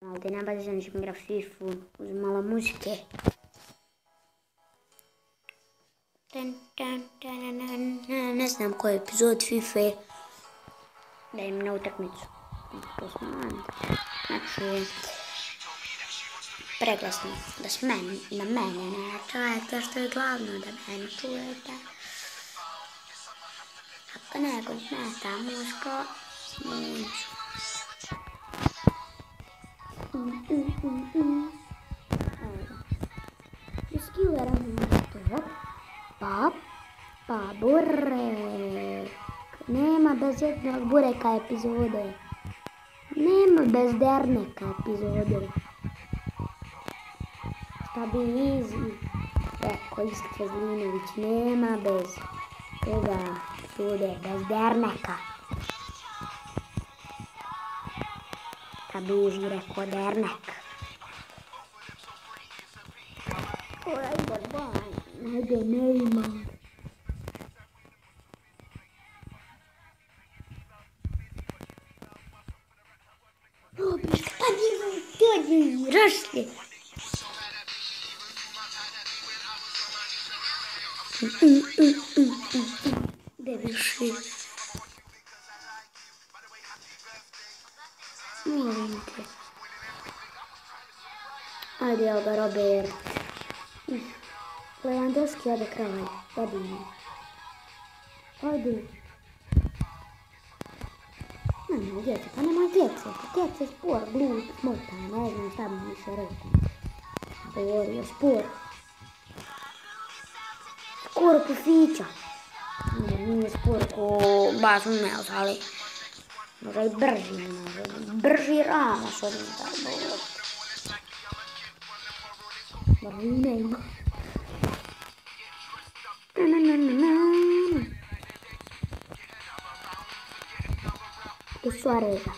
Ovdje na bazi ćemo igrati FIFA uz malo muzike. Ne znam koji epizod FIFA je. Daj mi na utakmicu. To smo znači preglasno da se na mene ne čujete što je glavno da mene čujete. Ako nekog smeta muško, smunču. Iz killera to pa burek. Nema bez jednog bureka epizode. Nema bez derneka epizode. Šta bi Easy rekao Iskrezlinović, nema bez toga epizode, bez derneka. Šta bi Easy rekao dernek. Ajde, Neymar. Rašli. Gdje viši? Molim te. Ajde, evo ga Robert. Lewandowski ode kraj. Odimo. Ajde. Nema djece, pa nema djece. Djece je spor, glup, smotan, ne znam šta bi više rekao. Govorio, spor. Skoro ko Fića. Nije spor ko Bas Hummels, ali možda i brži, brži Ramos od njega. Brži nema. I Suareza.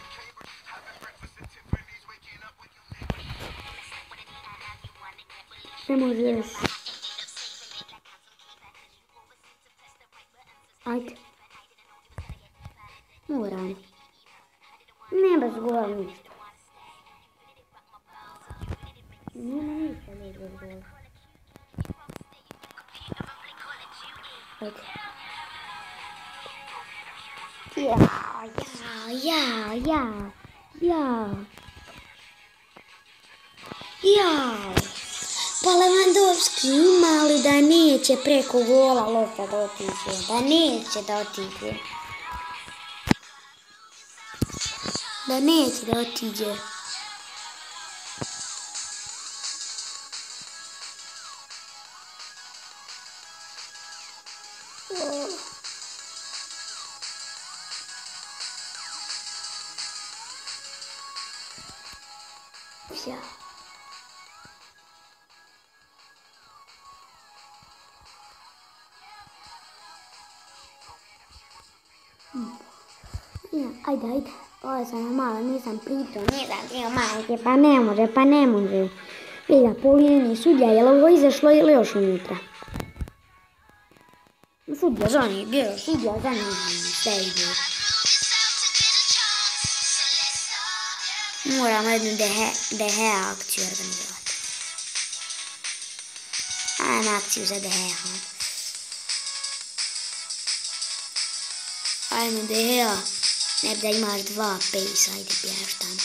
Ne možeš. Ajde. Moram. Ne bez gola ništa. Nema ništa ne bez gola. Ajde. Ja. Pa Lewandowski ima li da neće preko gola lopta da otiđe? Da neće da otiđe. Da neće da otiđe. Ja. Ajde. Ovo sam malo, nisam pitao, nisam htio majke, pa ne može. Vidi ga po liniji sudja, je li ovo izašlo ili još unutra? Sudja za njih, bio sudja za njih, sve ide. Moramo jednu DH akciju organizovati. Ajmo akciju za DH. Ajmo DH. Ne bi da imaš 2 pace, ajde bješ tamo.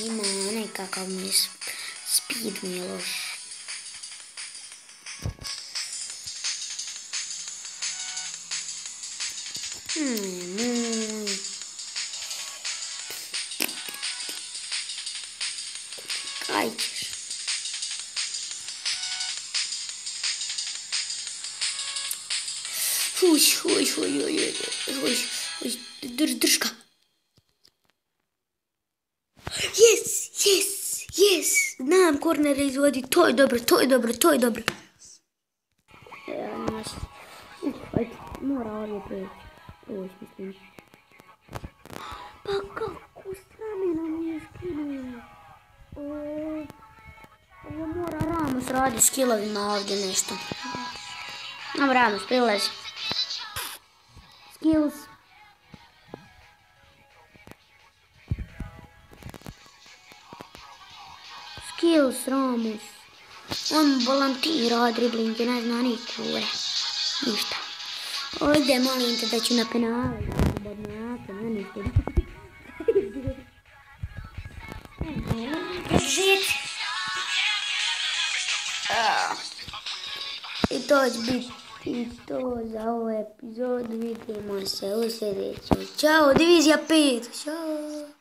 Ima nekakav mi speed mi je loš. Kaj ćeš? Drž ga. Yes. Znam kornere izvodi, to je dobro. Ajde, mora ovdje preći, mislim. Pa kako sramena mi je skinuo. Ovo mora Ramos radi skillovima ovdje nešto. Ramos, prilazi. Skills. kill, sramus. On volantira driblinge, ne zna ni kure. Ništa. Ojde, molim te da ću na penale. Bodnjaka, ne ništa. Žit. I to će biti to za ovu epizodu. Vidimo se u sljedećoj. Ćao, divizija 5. Ćao.